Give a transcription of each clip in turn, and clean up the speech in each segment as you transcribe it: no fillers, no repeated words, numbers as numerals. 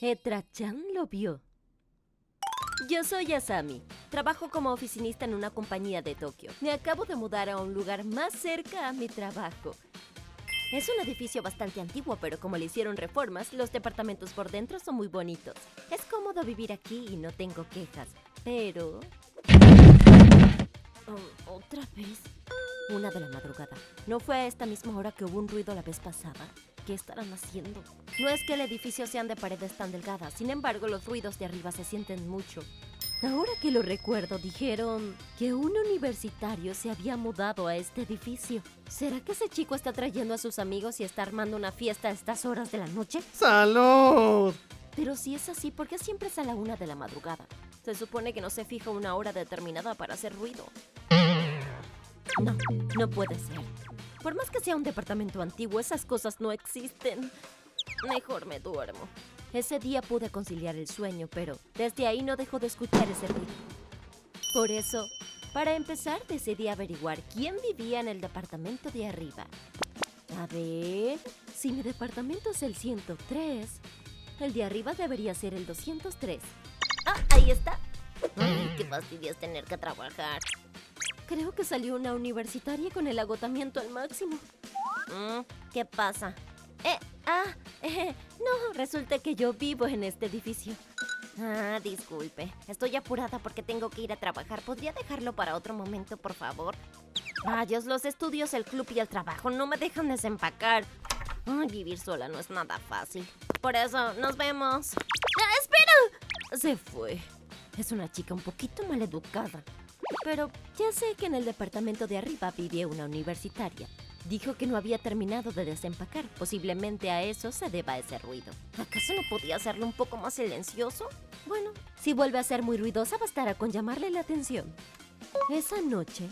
Hetra-chan lo vio. Yo soy Asami. Trabajo como oficinista en una compañía de Tokio. Me acabo de mudar a un lugar más cerca a mi trabajo. Es un edificio bastante antiguo, pero como le hicieron reformas, los departamentos por dentro son muy bonitos. Es cómodo vivir aquí y no tengo quejas, pero... ¿Otra vez? 1 de la madrugada. ¿No fue a esta misma hora que hubo un ruido la vez pasada? ¿Qué estarán haciendo? No es que el edificio sean de paredes tan delgadas, sin embargo los ruidos de arriba se sienten mucho. Ahora que lo recuerdo, dijeron que un universitario se había mudado a este edificio. ¿Será que ese chico está trayendo a sus amigos y está armando una fiesta a estas horas de la noche? ¡Salud! Pero si es así, ¿por qué siempre es a la 1 de la madrugada? Se supone que no se fija una hora determinada para hacer ruido. No, no puede ser. Por más que sea un departamento antiguo, esas cosas no existen. Mejor me duermo. Ese día pude conciliar el sueño, pero desde ahí no dejo de escuchar ese ruido. Por eso, para empezar, decidí averiguar quién vivía en el departamento de arriba. A ver, si mi departamento es el 103, el de arriba debería ser el 203. ¡Ah, ahí está! Ay, qué fastidio es tener que trabajar. Creo que salió una universitaria con el agotamiento al máximo. ¿Qué pasa? No, resulta que yo vivo en este edificio. Disculpe. Estoy apurada porque tengo que ir a trabajar. ¿Podría dejarlo para otro momento, por favor? Rayos, los estudios, el club y el trabajo no me dejan desempacar. Ay, vivir sola no es nada fácil. Por eso, nos vemos. ¡Espera! Se fue. Es una chica un poquito maleducada. Pero ya sé que en el departamento de arriba vivía una universitaria. Dijo que no había terminado de desempacar. Posiblemente a eso se deba ese ruido. ¿Acaso no podía hacerlo un poco más silencioso? Bueno, si vuelve a ser muy ruidosa, bastará con llamarle la atención. Esa noche...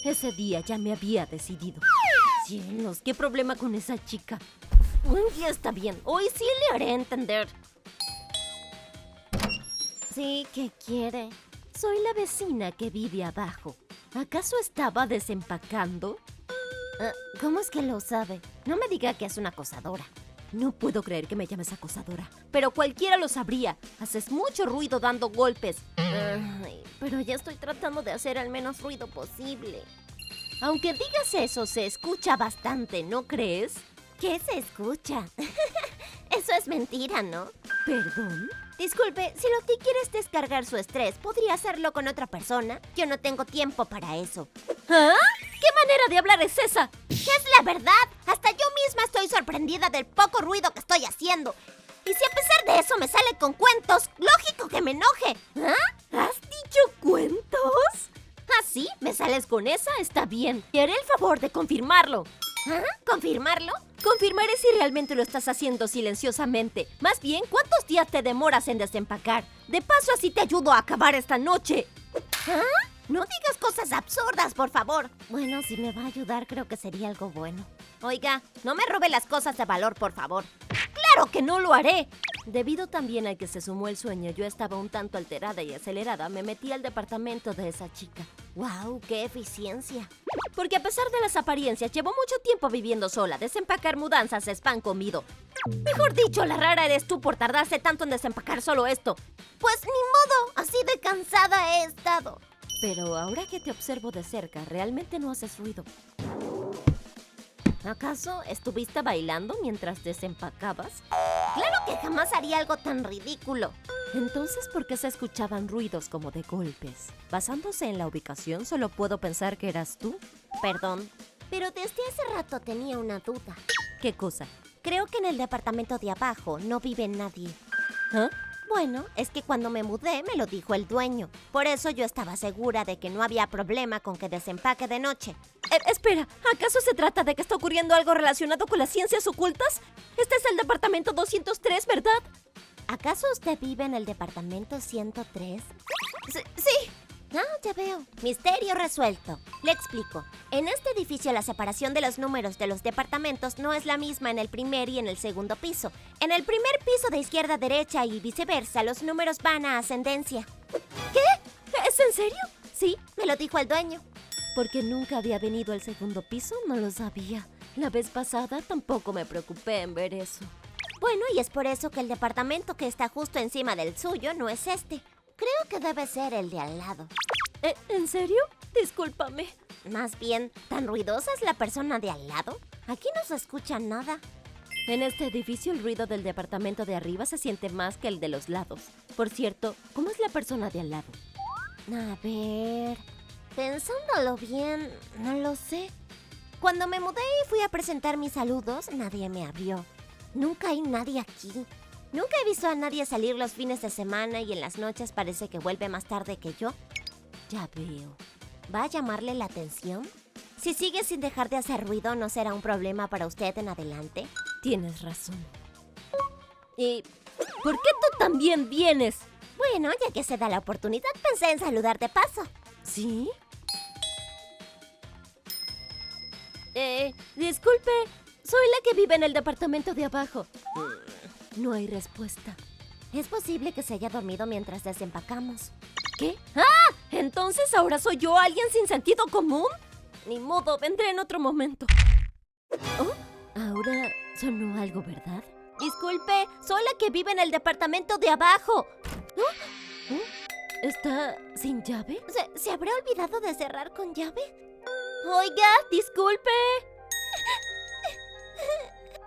Ese día ya me había decidido. Cielos, ¿qué problema con esa chica? Ya está bien, hoy sí le haré entender. Sí, ¿qué quiere? Soy la vecina que vive abajo. ¿Acaso estaba desempacando? ¿Cómo es que lo sabe? No me diga que es una acosadora. No puedo creer que me llames acosadora. Pero cualquiera lo sabría. Haces mucho ruido dando golpes. Pero ya estoy tratando de hacer el menos ruido posible. Aunque digas eso, se escucha bastante, ¿no crees? ¿Qué se escucha? Eso es mentira, ¿no? ¿Perdón? Disculpe, si lo que quiere es descargar su estrés, ¿podría hacerlo con otra persona? Yo no tengo tiempo para eso. ¿Ah? ¿Qué manera de hablar es esa? ¿Qué es la verdad? Hasta yo misma estoy sorprendida del poco ruido que estoy haciendo. Y si a pesar de eso me sale con cuentos, lógico que me enoje. ¿Has dicho cuentos? ¿Ah, sí? ¿Me sales con esa? Está bien. Te haré el favor de confirmarlo. ¿Confirmarlo? Confirmaré si realmente lo estás haciendo silenciosamente. Más bien, ¿cuántos días te demoras en desempacar? De paso, así te ayudo a acabar esta noche. No digas cosas absurdas, por favor. Bueno, si me va a ayudar, creo que sería algo bueno. Oiga, no me robe las cosas de valor, por favor. ¡Claro que no lo haré! Debido también al que se sumó el sueño, yo estaba un tanto alterada y acelerada, me metí al departamento de esa chica. ¡Wow! ¡Qué eficiencia! Porque a pesar de las apariencias, llevo mucho tiempo viviendo sola. Desempacar mudanzas es pan comido. Mejor dicho, la rara eres tú por tardarse tanto en desempacar solo esto. Pues ni modo, así de cansada he estado. Pero ahora que te observo de cerca, realmente no haces ruido. ¿Acaso estuviste bailando mientras desempacabas? ¡Claro que jamás haría algo tan ridículo! Entonces, ¿por qué se escuchaban ruidos como de golpes? Basándose en la ubicación, solo puedo pensar que eras tú. Perdón, pero desde hace rato tenía una duda. ¿Qué cosa? Creo que en el departamento de abajo no vive nadie. ¿Ah? Bueno, es que cuando me mudé me lo dijo el dueño. Por eso yo estaba segura de que no había problema con que desempaque de noche. Espera, ¿acaso se trata de que está ocurriendo algo relacionado con las ciencias ocultas? Este es el departamento 203, ¿verdad? ¿Acaso usted vive en el departamento 103? Sí. Ya veo. Misterio resuelto. Le explico. En este edificio la separación de los números de los departamentos no es la misma en el primer y en el segundo piso. En el primer piso de izquierda a derecha y viceversa, los números van a ascendencia. ¿Qué? ¿Es en serio? Sí, me lo dijo el dueño. Porque nunca había venido al segundo piso, no lo sabía. La vez pasada tampoco me preocupé en ver eso. Bueno, y es por eso que el departamento que está justo encima del suyo no es este. Creo que debe ser el de al lado. ¿En serio? Discúlpame. Más bien, ¿tan ruidosa es la persona de al lado? Aquí no se escucha nada. En este edificio el ruido del departamento de arriba se siente más que el de los lados. Por cierto, ¿cómo es la persona de al lado? A ver... Pensándolo bien, no lo sé. Cuando me mudé y fui a presentar mis saludos, nadie me abrió. Nunca hay nadie aquí. Nunca he visto a nadie salir los fines de semana y en las noches parece que vuelve más tarde que yo. Ya veo. ¿Va a llamarle la atención? Si sigue sin dejar de hacer ruido, ¿no será un problema para usted en adelante? Tienes razón. ¿Y por qué tú también vienes? Bueno, ya que se da la oportunidad, pensé en saludar de paso. ¿Sí? Disculpe, soy la que vive en el departamento de abajo. No hay respuesta. Es posible que se haya dormido mientras desempacamos. ¿Qué? ¡Ah! ¿Entonces ahora soy yo alguien sin sentido común? Ni modo, vendré en otro momento. Oh, ahora sonó algo, ¿verdad? Disculpe, soy la que vive en el departamento de abajo. ¿Oh? ¿Está sin llave? ¿Se habrá olvidado de cerrar con llave? Oiga, disculpe.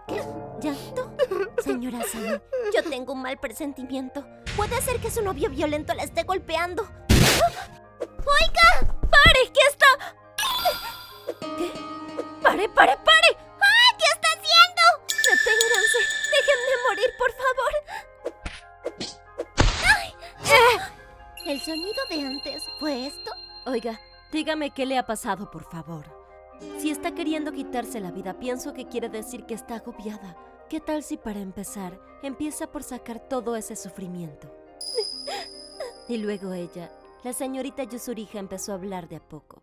¿Qué? ¿Llanto? Señora Sammy, yo tengo un mal presentimiento. Puede ser que su novio violento la esté golpeando. ¡Oiga! ¡Pare! ¿Qué está? ¿Qué? ¡Pare! ¡Ah! ¿Qué está haciendo? ¡Deténganse! ¡Déjenme morir, por favor! ¡Ay! ¿El sonido de antes fue esto? Oiga, dígame qué le ha pasado, por favor. Si está queriendo quitarse la vida, pienso que quiere decir que está agobiada. ¿Qué tal si para empezar, empieza por sacar todo ese sufrimiento? Y luego ella, la señorita Yusuriha, empezó a hablar de a poco.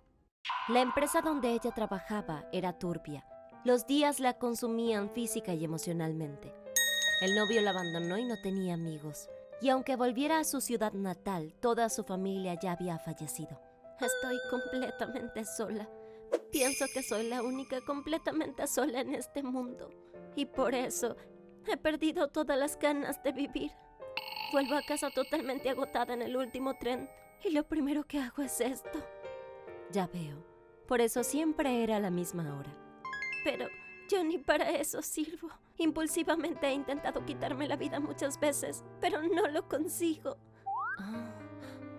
La empresa donde ella trabajaba era turbia. Los días la consumían física y emocionalmente. El novio la abandonó y no tenía amigos. Y aunque volviera a su ciudad natal, toda su familia ya había fallecido. Estoy completamente sola. Pienso que soy la única completamente sola en este mundo. Y por eso he perdido todas las ganas de vivir. Vuelvo a casa totalmente agotada en el último tren. Y lo primero que hago es esto. Ya veo. Por eso siempre era a la misma hora. Pero yo ni para eso sirvo. Impulsivamente he intentado quitarme la vida muchas veces, pero no lo consigo.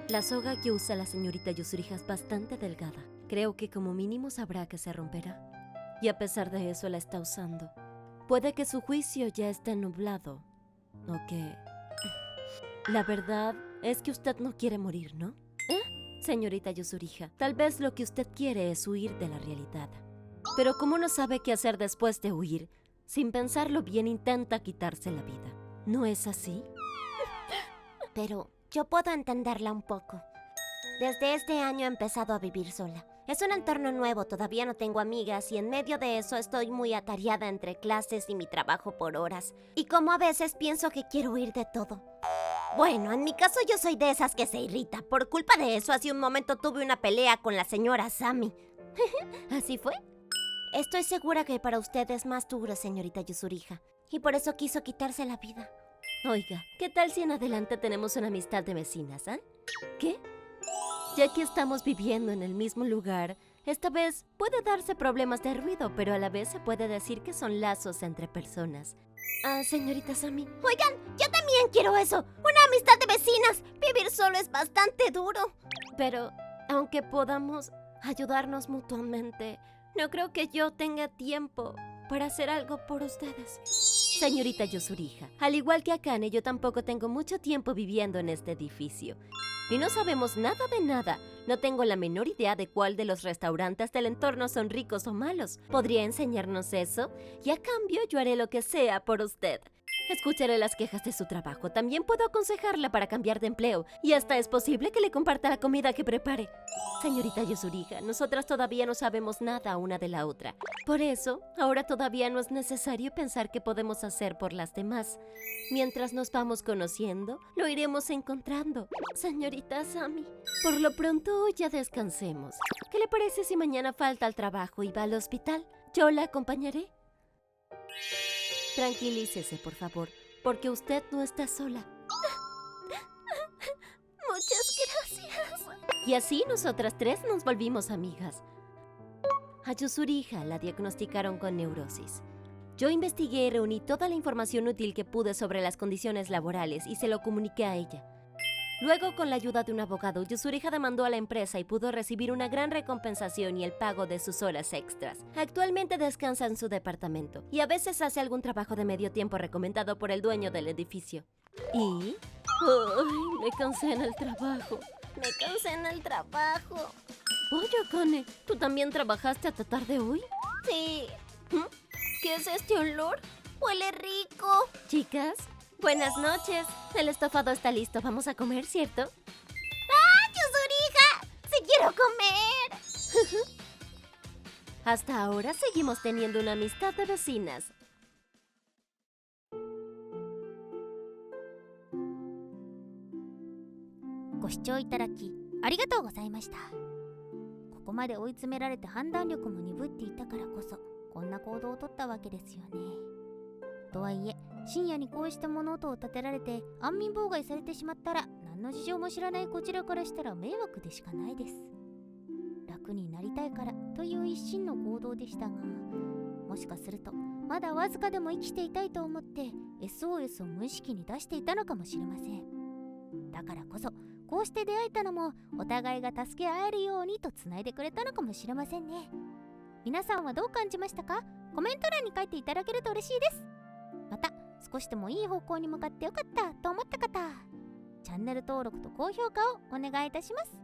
La soga que usa la señorita Yusuriha es bastante delgada. Creo que como mínimo sabrá que se romperá. Y a pesar de eso la está usando. Puede que su juicio ya esté nublado. O que... La verdad es que usted no quiere morir, ¿no? Señorita Yusuriha, tal vez lo que usted quiere es huir de la realidad. Pero como no sabe qué hacer después de huir, sin pensarlo bien intenta quitarse la vida. ¿No es así? Pero yo puedo entenderla un poco. Desde este año he empezado a vivir sola. Es un entorno nuevo, todavía no tengo amigas y en medio de eso estoy muy atareada entre clases y mi trabajo por horas. Y como a veces pienso que quiero huir de todo. Bueno, en mi caso yo soy de esas que se irrita. Por culpa de eso, hace un momento tuve una pelea con la señora Sammy. ¿Así fue? Estoy segura que para usted es más duro, señorita Yusuriha. Y por eso quiso quitarse la vida. Oiga, ¿qué tal si en adelante tenemos una amistad de vecinas, ¿Qué? Ya que estamos viviendo en el mismo lugar, esta vez puede darse problemas de ruido, pero a la vez se puede decir que son lazos entre personas. Señorita Sammy. Oigan, yo también quiero eso. Una amistad de vecinas. Vivir solo es bastante duro. Pero, aunque podamos ayudarnos mutuamente, no creo que yo tenga tiempo para hacer algo por ustedes. Señorita Yusuriha, al igual que Akane, yo tampoco tengo mucho tiempo viviendo en este edificio. Y no sabemos nada de nada. No tengo la menor idea de cuál de los restaurantes del entorno son ricos o malos. ¿Podría enseñarnos eso? Y a cambio yo haré lo que sea por usted. Escucharé las quejas de su trabajo. También puedo aconsejarla para cambiar de empleo. Y hasta es posible que le comparta la comida que prepare. Señorita Yusuriha, nosotras todavía no sabemos nada una de la otra. Por eso, ahora todavía no es necesario pensar qué podemos hacer por las demás. Mientras nos vamos conociendo, lo iremos encontrando. Señorita Sammy, por lo pronto ya descansemos. ¿Qué le parece si mañana falta al trabajo y va al hospital? Yo la acompañaré. Tranquilícese, por favor, porque usted no está sola. Muchas gracias. Y así nosotras tres nos volvimos amigas. A Yuzuriha la diagnosticaron con neurosis. Yo investigué y reuní toda la información útil que pude sobre las condiciones laborales y se lo comuniqué a ella. Luego, con la ayuda de un abogado, Yuzuriha demandó a la empresa y pudo recibir una gran recompensación y el pago de sus horas extras. Actualmente descansa en su departamento y a veces hace algún trabajo de medio tiempo recomendado por el dueño del edificio. ¿Y? ¡Ay! Me cansé en el trabajo. Me cansé en el trabajo. Oye, Akane, ¿tú también trabajaste hasta tarde hoy? Sí. ¿Qué es este olor? Huele rico. Chicas, buenas noches. El estofado está listo. Vamos a comer, ¿cierto? ¡Ah, Yuzuriha! ¡Sí quiero comer! Hasta ahora seguimos teniendo una amistad de vecinas.ご視聴いただきありがとうございました。ここまで追い詰められて判断力も鈍っていたからこそこんな行動をとったわけですよね。とはいえ深夜にこうした物音を立てられて安眠妨害されてしまったら何の事情も知らないこちらからしたら迷惑でしかないです。楽になりたいからという一心の行動でしたが、もしかするとまだわずかでも生きていたいと思って SOS を無意識に出していたのかもしれません。だからこそこうして出会えたのもお互いが助け合えるようにとつないでくれたのかもしれませんね。皆さんはどう感じましたか？コメント欄に書いていただけると嬉しいです。また少しでもいい方向に向かってよかったと思った方、チャンネル登録と高評価をお願いいたします。